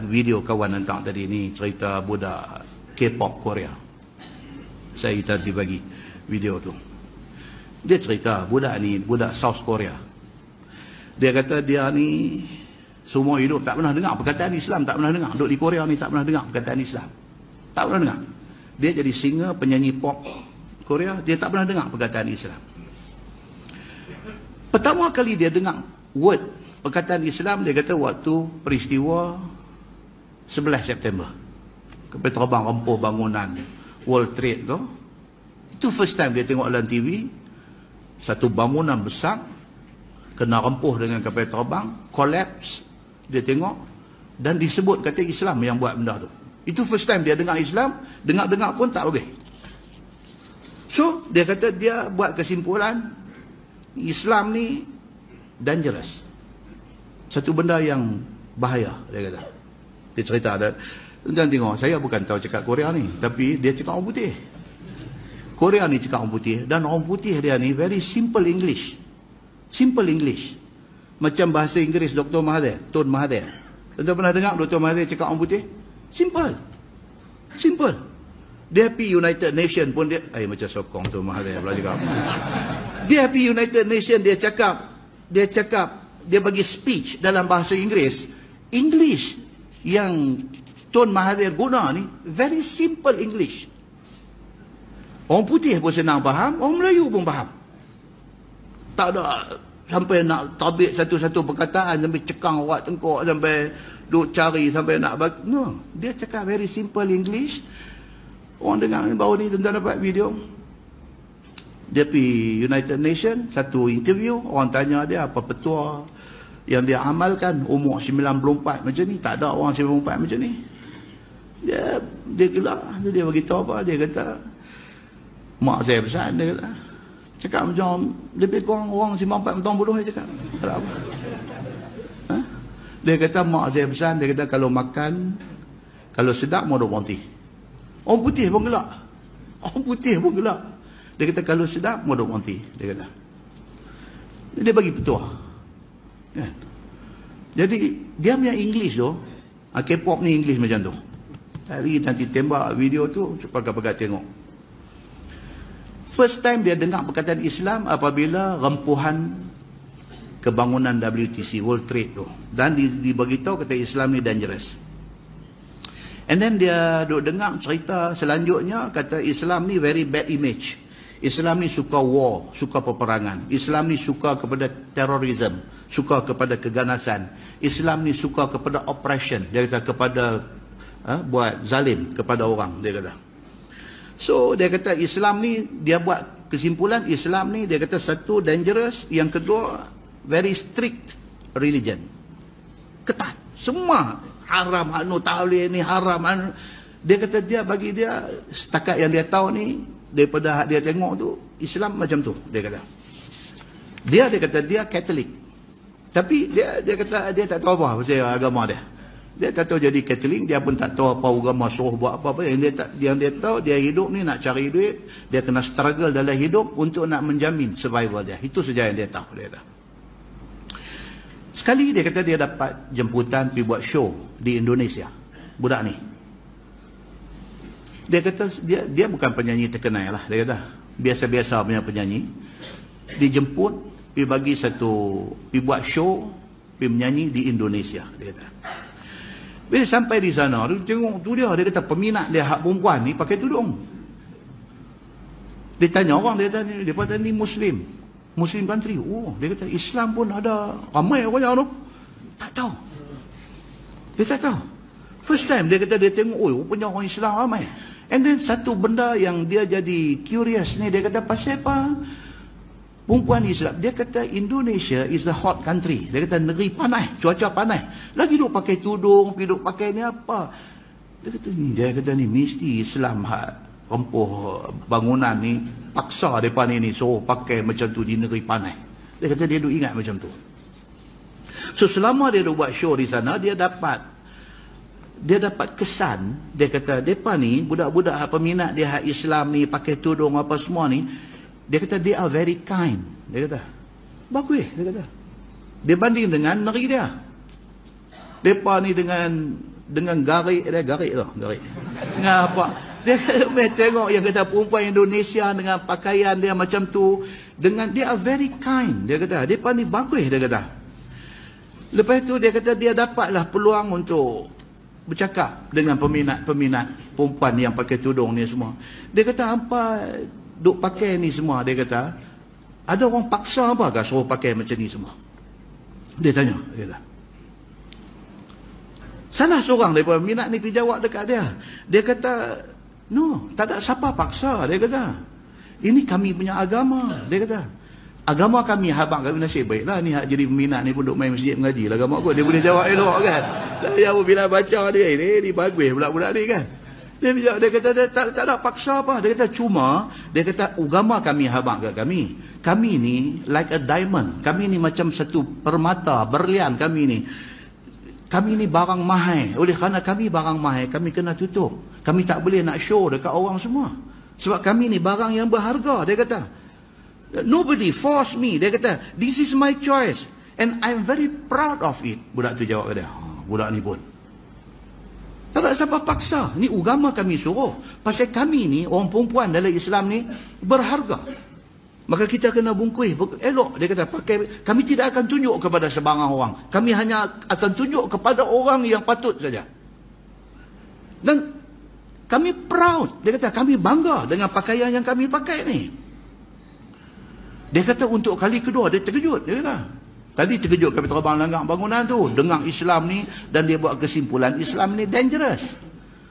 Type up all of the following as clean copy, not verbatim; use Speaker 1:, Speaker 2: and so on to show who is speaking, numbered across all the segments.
Speaker 1: Video kawan hantar tadi ni cerita budak K-pop Korea. Saya tadi bagi video tu. Dia cerita budak ni, budak South Korea. Dia kata dia ni semua hidup tak pernah dengar perkataan Islam, tak pernah dengar. Duduk di Korea ni tak pernah dengar perkataan Islam. Tak pernah dengar. Dia jadi singer, penyanyi pop Korea, dia tak pernah dengar perkataan Islam. Pertama kali dia dengar word perkataan Islam, dia kata waktu peristiwa 11 September. Kapal terbang rempuh bangunan World Trade tu. Itu first time dia tengok dalam TV, satu bangunan besar kena rempuh dengan kapal terbang, collapse, dia tengok, dan disebut kata Islam yang buat benda tu. Itu first time dia dengar Islam, dengar-dengar pun tak boleh. So, dia kata dia buat kesimpulan, Islam ni dangerous. Satu benda yang bahaya, dia kata. Dia cerita ada. Dan tengok, saya bukan tahu cakap Korea ni, tapi dia cakap orang putih. Korea ni cakap orang putih, dan orang putih dia ni very simple English. Simple English. Macam bahasa Inggeris Dr. Mahathir, Tun Mahathir. Tuan pernah dengar Dr. Mahathir cakap orang putih? Simple. Simple. Dia pergi United Nation pun dia, macam sokong Tun Mahathir pula cakap. Dia pergi United Nation, dia cakap, dia bagi speech dalam bahasa Inggeris. English yang Tun Mahathir guna ni very simple English. Orang putih pun senang faham, orang Melayu pun faham. Tak ada sampai nak tabik satu-satu perkataan, sampai cekang awak tengkok, sampai duk cari, sampai nak bagi. No, dia cakap very simple English. Orang dengar ni, baru ni tuan-tuan dapat video. Dia pergi United Nation, satu interview, orang tanya dia apa petua yang dia amalkan umur 94 macam ni. Tak ada orang 94 macam ni. Dia gelak, dia beritahu apa, dia kata mak saya pesan, dia kata cakap macam lebih kurang orang 94 tahun bodoh, dia cakap tak apa. Dia kata mak saya pesan, dia kata kalau makan, kalau sedap mau berhenti. Orang putih pun gelak. Orang putih pun gelak. Dia kata kalau sedap mau berhenti, dia kata. Dia bagi petua. Kan? Jadi dia punya English tu, K-pop ni English macam tu. Nanti tembak video tu, pakai-pakai tengok. First time dia dengar perkataan Islam apabila rempuhan kebangunan WTC, World Trade tu. Dan diberitahu kata Islam ni dangerous. And then dia duk dengar cerita selanjutnya, kata Islam ni very bad image. Islam ni suka war, suka peperangan. Islam ni suka kepada terorisme, suka kepada keganasan. Islam ni suka kepada oppression. Dia kata kepada buat zalim kepada orang, dia kata. So dia kata Islam ni, dia buat kesimpulan Islam ni, dia kata satu dangerous, yang kedua very strict religion. Ketat. Semua haram, anu tak boleh ni, haram anu. Dia kata dia, bagi dia setakat yang dia tahu ni, daripada dia tengok tu, Islam macam tu, dia kata. Dia kata dia Katolik. Tapi dia kata dia tak tahu apa pasal agama dia. Dia tak tahu jadi Katolik, dia pun tak tahu apa agama suruh buat apa-apa. Yang dia tahu, dia hidup ni nak cari duit, dia kena struggle dalam hidup untuk nak menjamin survival dia. Itu saja yang dia tahu, dia kata. Sekali dia kata dia dapat jemputan pergi buat show di Indonesia. Budak ni. Dia kata dia bukan penyanyi terkenal lah, dia kata. Biasa-biasa punya penyanyi. Dijemput, pergi buat show, pergi menyanyi di Indonesia, dia kata. Bila sampai di sana, dia tengok tu dia kata peminat dia hak perempuan ni pakai tudung. Dia tanya orang, dia kata ni Muslim country. Oh, dia kata Islam pun ada ramai orang tu. Tak tahu. Dia tak tahu. First time dia kata dia tengok, oh, rupanya orang Islam ramai. And then satu benda yang dia jadi curious ni, dia kata pasal apa perempuan Islam? Dia kata Indonesia is a hot country. Dia kata negeri panas, cuaca panas. Lagi duk pakai tudung, duk pakai ni apa? Dia kata ni mesti Islam rempuh bangunan ni, paksa depan ni suruh pakai macam tu di negeri panas. Dia kata dia duk ingat macam tu. So selama dia duk buat show di sana, dia dapat kesan. Dia kata depa ni budak-budak peminat dia Islam ni pakai tudung apa semua ni, dia kata they are very kind. Dia kata bagus, dia kata. Dia banding dengan negeri dia. Depa ni dengan garik tau, garik. Dengan apa? Dia tengok yang kata perempuan Indonesia dengan pakaian dia macam tu, dengan dia are very kind, dia kata. Depa ni bagus, dia kata. Lepas tu dia kata dia dapatlah peluang untuk bercakap dengan peminat perempuan yang pakai tudung ni semua. Dia kata, hampa duk pakai ni semua, dia kata, ada orang paksa apa ke suruh pakai macam ni semua? Dia tanya, dia kata. Salah seorang daripada minat ni pergi jawab dekat dia. Dia kata, no, tak ada siapa paksa, dia kata. Ini kami punya agama, dia kata. Agama kami, habang kami nasib baiklah ni jadi peminat ni pun duk main masjid mengaji lah agama aku. Dia boleh jawab elok kan. Saya bila baca dia, ini bagus budak-budak ni kan. Dia kata, tak ada paksa apa. Dia kata, cuma, dia kata, agama kami habang kat kami. Kami ni like a diamond. Kami ni macam satu permata, berlian kami ni. Kami ni barang mahal. Oleh kerana kami barang mahal, kami kena tutup. Kami tak boleh nak show dekat orang semua. Sebab kami ni barang yang berharga, dia kata. Nobody force me. Dia kata, this is my choice. And I'm very proud of it. Budak tu jawab ke dia. Budak ni pun. Tak ada siapa paksa. Ni agama kami suruh. Pasal kami ni, orang perempuan dalam Islam ni, berharga. Maka kita kena bungkus elok. Dia kata, pakai, kami tidak akan tunjuk kepada sebarang orang. Kami hanya akan tunjuk kepada orang yang patut saja. Dan kami proud. Dia kata, kami bangga dengan pakaian yang kami pakai ni. Dia kata, untuk kali kedua dia terkejut. Dia kata, tadi terkejut kami terbang langgar bangunan tu, dengar Islam ni, dan dia buat kesimpulan Islam ni dangerous.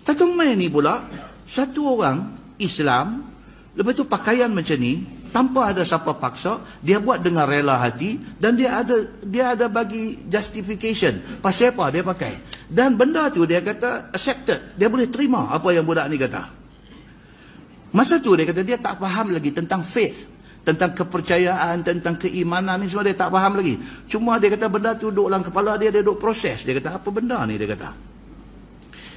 Speaker 1: Tatung main ni pula, satu orang Islam, lepas tu pakaian macam ni, tanpa ada siapa paksa, dia buat dengan rela hati, dan dia ada bagi justification pasal apa dia pakai. Dan benda tu dia kata accepted, dia boleh terima apa yang budak ni kata. Masa tu dia kata dia tak faham lagi tentang faith, tentang kepercayaan, tentang keimanan ni semua dia tak faham lagi. Cuma dia kata benda tu duduk dalam kepala dia duduk proses. Dia kata, apa benda ni, dia kata.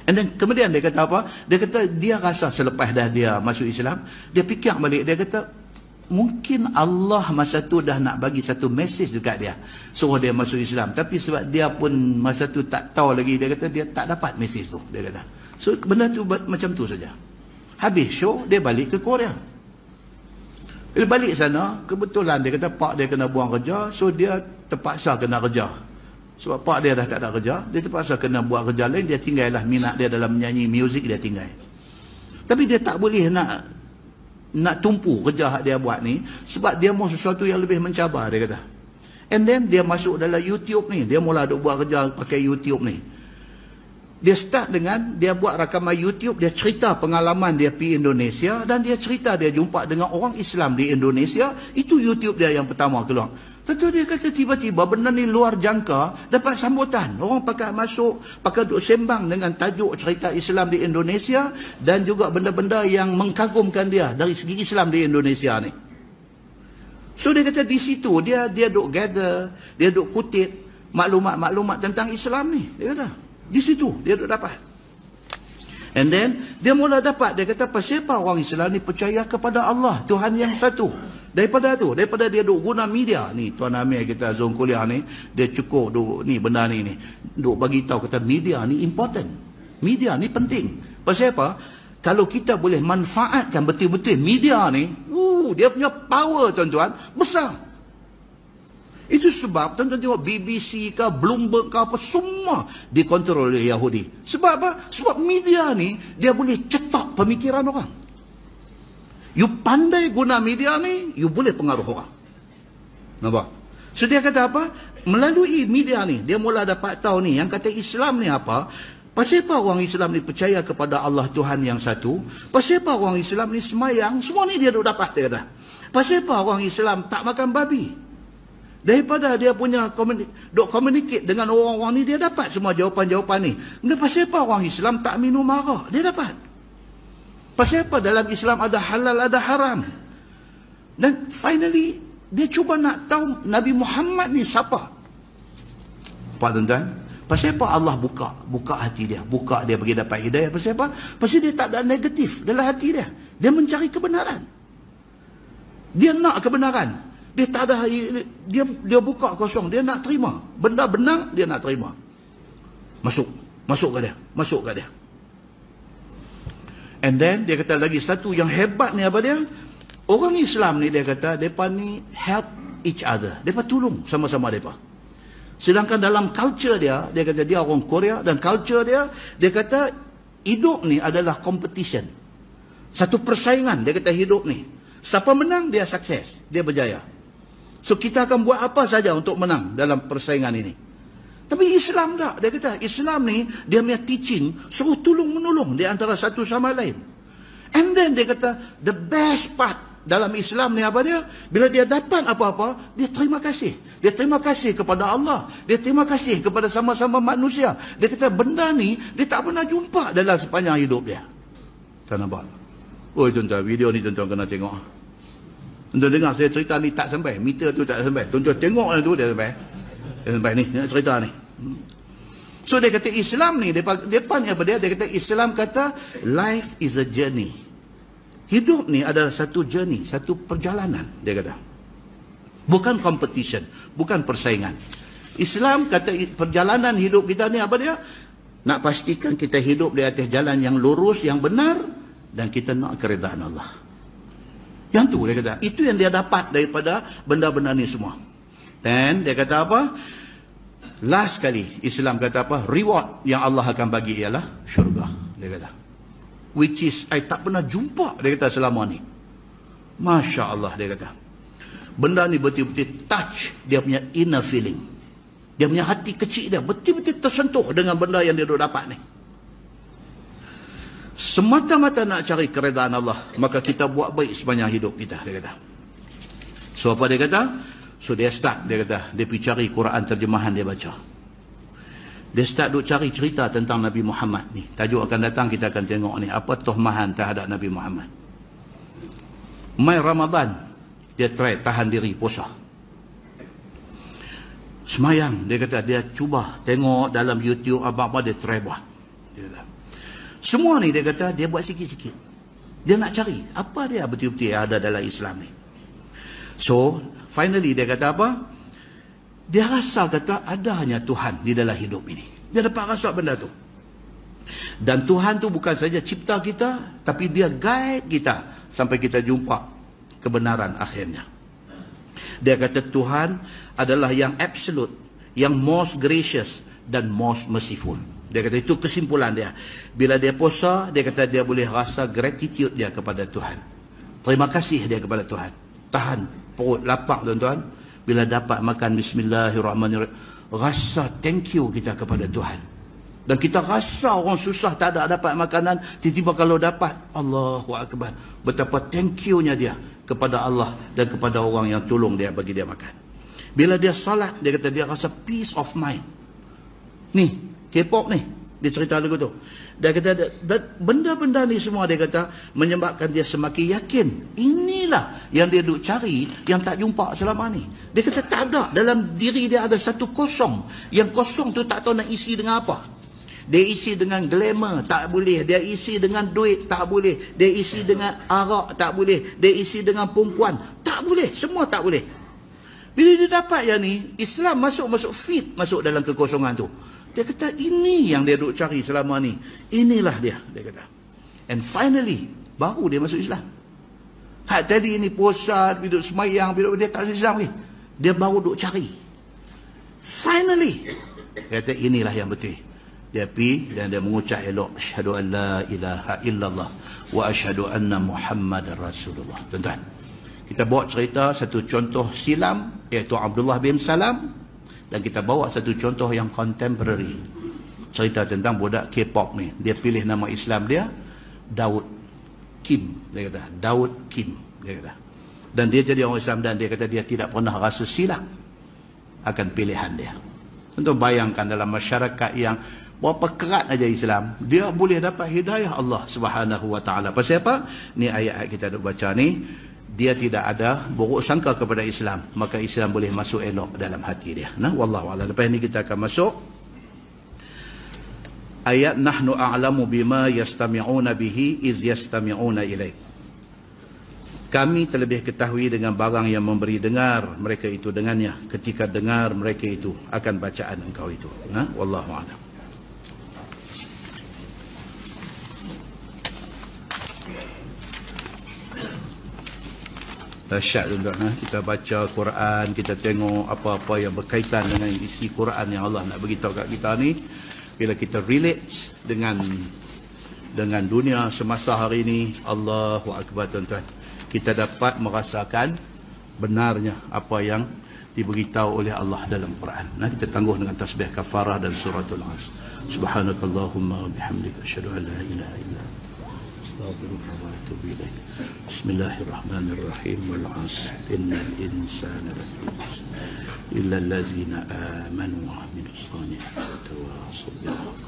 Speaker 1: And then kemudian dia kata apa? Dia kata dia rasa selepas dah dia masuk Islam, dia fikir balik, dia kata mungkin Allah masa tu dah nak bagi satu message dekat dia, suruh dia masuk Islam. Tapi sebab dia pun masa tu tak tahu lagi, dia kata dia tak dapat message tu, dia kata. So benda tu macam tu saja. Habis show, dia balik ke Korea. Dia balik sana, kebetulan dia kata pak dia kena buang kerja, so dia terpaksa kena kerja. Sebab pak dia dah tak ada kerja, dia terpaksa kena buat kerja lain, dia tinggallah minat dia dalam menyanyi muzik, dia tinggal. Tapi dia tak boleh nak tumpu kerja dia buat ni, sebab dia mahu sesuatu yang lebih mencabar, dia kata. And then dia masuk dalam YouTube ni, dia mula duk buat kerja pakai YouTube ni. Dia start dengan dia buat rakaman YouTube, dia cerita pengalaman dia pergi Indonesia, dan dia cerita dia jumpa dengan orang Islam di Indonesia. Itu YouTube dia yang pertama keluar. Tentu dia kata tiba-tiba benda ni luar jangka, dapat sambutan. Orang pakai masuk, pakai duk sembang dengan tajuk cerita Islam di Indonesia, dan juga benda-benda yang mengkagumkan dia dari segi Islam di Indonesia ni. So dia kata di situ dia duk gather, dia duk kutip maklumat-maklumat tentang Islam ni. Dia kata di situ dia duk dapat. And then dia mula dapat, dia kata pasal apa orang Islam ni percaya kepada Allah, Tuhan yang satu. Daripada dia duk guna media ni, Tuan Amir kita zon kuliah ni, dia cukup duk ni benda ni duk bagi tahu kata media ni important. Media ni penting. Pasal apa? Kalau kita boleh manfaatkan betul-betul media ni, dia punya power tuan-tuan besar. Itu sebab tuan-tuan tengok BBC ke Bloomberg ke apa, semua dikontrol oleh Yahudi. Sebab apa? Sebab media ni dia boleh cetak pemikiran orang. You pandai guna media ni, you boleh pengaruh orang. Nampak? So dia kata apa? Melalui media ni, dia mula dapat tahu ni, yang kata Islam ni apa? Pasal apa orang Islam ni percaya kepada Allah Tuhan yang satu? Pasal apa orang Islam ni semayang? Semua ni dia duk dapat, dia kata. Pasal apa orang Islam tak makan babi? Daripada dia punya duk communicate dengan orang-orang ni, dia dapat semua jawapan-jawapan ni. Kemudian pasal apa orang Islam tak minum arak? Dia dapat. Pasal apa dalam Islam ada halal, ada haram. Dan finally, dia cuba nak tahu Nabi Muhammad ni siapa. Pak tuan-tuan, pasal apa Allah buka hati dia, buka dia bagi dapat hidayah? Pasal apa? Pasal dia tak ada negatif dalam hati dia. Dia mencari kebenaran. Dia nak kebenaran. Dia tak ada, dia buka kosong, dia nak terima. Benda benar, dia nak terima. Masuk ke dia. And then dia kata lagi satu yang hebat ni apa dia? Orang Islam ni dia kata mereka ni help each other. Mereka tolong sama-sama mereka. Sedangkan dalam culture dia kata dia orang Korea dan culture dia kata hidup ni adalah competition. Satu persaingan dia kata hidup ni. Siapa menang dia sukses, dia berjaya. So kita akan buat apa saja untuk menang dalam persaingan ini. Tapi Islam tak. Dia kata Islam ni dia punya teaching suruh tolong-menolong di antara satu sama lain. And then dia kata the best part dalam Islam ni apa dia? Bila dia dapat apa-apa, dia terima kasih. Dia terima kasih kepada Allah. Dia terima kasih kepada sama-sama manusia. Dia kata benda ni dia tak pernah jumpa dalam sepanjang hidup dia. Tak nampak? Oh tuan-tuan, video ni tuan-tuan kena tengok. Tuan-tuan dengar saya cerita ni tak sampai. Meter tu tak sampai. Tuan-tuan tengok tu dia sampai. Dia sampai ni, cerita ni. So dia kata Islam ni, dia ni apa dia? Dia kata Islam kata life is a journey. Hidup ni adalah satu journey, satu perjalanan, dia kata. Bukan competition, bukan persaingan. Islam kata perjalanan hidup kita ni apa dia? Nak pastikan kita hidup di atas jalan yang lurus, yang benar, dan kita nak keredaan Allah. Yang tu dia kata, itu yang dia dapat daripada benda-benda ni semua. Dan dia kata apa? Last kali Islam kata apa? Reward yang Allah akan bagi ialah syurga, dia kata. Which is I tak pernah jumpa, dia kata, selama ni. Masya Allah, dia kata. Benda ni betul-betul touch dia punya inner feeling. Dia punya hati kecil dia betul-betul tersentuh dengan benda yang dia dapat ni. Semata-mata nak cari keredaan Allah, maka kita buat baik sepanjang hidup kita, dia kata. So apa dia kata? So dia start, dia kata, dia pergi cari Quran terjemahan dia baca. Dia start duk cari cerita tentang Nabi Muhammad ni. Tajuk akan datang kita akan tengok ni, apa tohmahan terhadap Nabi Muhammad. Mai Ramadan, dia try tahan diri puasa. Semayang, dia kata dia cuba tengok dalam YouTube apa-apa dia try buat. Dia kata. Semua ni dia kata dia buat sikit-sikit. Dia nak cari apa dia betul-betul yang ada dalam Islam ni. So, finally dia kata apa? Dia rasa kata adanya Tuhan di dalam hidup ini. Dia dapat rasa benda tu. Dan Tuhan tu bukan saja cipta kita, tapi dia guide kita sampai kita jumpa kebenaran akhirnya. Dia kata Tuhan adalah yang absolute, yang most gracious dan most merciful. Dia kata itu kesimpulan dia. Bila dia puasa, dia kata dia boleh rasa gratitude dia kepada Tuhan. Terima kasih dia kepada Tuhan. Tahan perut lapar tuan-tuan. Bila dapat makan bismillahirrahmanirrahim, rasa thank you kita kepada Tuhan. Dan kita rasa orang susah tak ada dapat makanan, tiba-tiba kalau dapat, Allahu Akbar. Betapa thank you-nya dia kepada Allah dan kepada orang yang tolong dia bagi dia makan. Bila dia salat, dia kata dia rasa peace of mind. Ni, K-pop ni, dia cerita lagu tu. Dia kata benda-benda ni semua dia kata menyebabkan dia semakin yakin. Inilah yang dia duk cari yang tak jumpa selama ni. Dia kata tak ada, dalam diri dia ada satu kosong. Yang kosong tu tak tahu nak isi dengan apa. Dia isi dengan glamour, tak boleh. Dia isi dengan duit, tak boleh. Dia isi dengan arak, tak boleh. Dia isi dengan perempuan, tak boleh. Semua tak boleh. Bila dia dapat yang ni, Islam masuk fit masuk dalam kekosongan tu. Dia kata ini yang dia duk cari selama ni. Inilah dia kata. And finally, baru dia masuk Islam. Hak tadi ini puasa, duduk semayang, dia tak masuk Islam lagi. Dia baru duk cari. Finally, dia kata inilah yang betul. Dia pergi dan dia mengucap elok, asyhadu an la ilaha illallah wa asyhadu anna Muhammadar Rasulullah. Tuan-tuan, kita bawa cerita satu contoh silam, iaitu Abdullah bin Salam. Dan kita bawa satu contoh yang contemporary. Cerita tentang budak K-pop ni. Dia pilih nama Islam dia Daud Kim. Dia kata Daud Kim, dia kata. Dan dia jadi orang Islam dan dia kata dia tidak pernah rasa silap akan pilihan dia. Untuk bayangkan dalam masyarakat yang berapa kerat aja Islam, dia boleh dapat hidayah Allah Subhanahu Wa Taala. Pasal apa? Ni ayat kita duk baca ni. Dia tidak ada buruk sangka kepada Islam, maka Islam boleh masuk elok dalam hati dia. Nah, wallahu a'lam. Lepas ni kita akan masuk ayat nahnu a'lamu bima yastami'una bihi iz yastami'una ilaik. Kami terlebih ketahui dengan barang yang memberi dengar mereka itu dengannya ketika dengar mereka itu akan bacaan engkau itu. Nah, wallahu a'lam. Dahsyat tuan-tuan. Kita baca Quran, kita tengok apa-apa yang berkaitan dengan isi Quran yang Allah nak beritahu kat kita ni. Bila kita relate dengan dunia semasa hari ini, Allahu Akbar tuan-tuan. Kita dapat merasakan benarnya apa yang diberitahu oleh Allah dalam Quran. Nah, kita tangguh dengan tasbih kafarah dan suratul Asr. Subhanakallahumma wa bihamdika asyhadu an la ilaha illa anta astaghfiruka wa atubu ilaik. Bismillahirrahmanirrahim. Wal 'asr innal insana lafi khusr illa allazina amanu wa 'amilus solihati wa tawassaw bil haqq.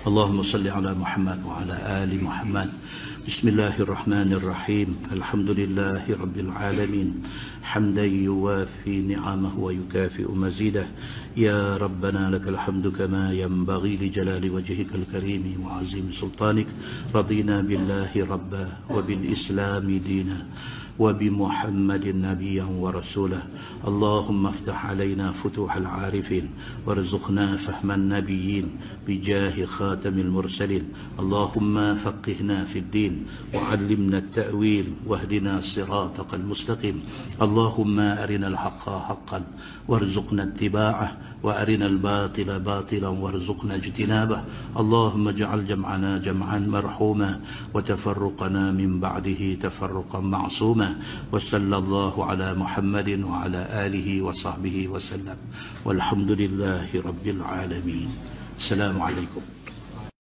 Speaker 1: Allahumma salli ala Muhammad wa ala ali Muhammad. Bismillahirrahmanirrahim. Alhamdulillahi rabbil alamin. Hamdan yuwafi ni'amahu wa yukafi'u mazidah. Ya Rabbana lakal hamdu kama yanbaghi li jalali wajhikal karimi wa azim sultanik. Radina billahi rabba wa bil islami dina وبمحمد نبيا ورسولا. اللهم افتح علينا فتوح العارفين وارزقنا فهم النبيين بجاه خاتم المرسلين. اللهم فقهنا في الدين وعلمنا التأويل واهدنا صراطك المستقيم. اللهم أرنا الحق حقا وارزقنا اتباعه وأرنا الباطل باطلا وارزقنا اجتنابه. اللهم اجعل جمعنا جمعا مرحوما وتفرقنا من بعده تفرقا معصوما. وصلى الله على محمد وعلى آله وصحبه وسلم والحمد لله رب العالمين. السلام عليكم.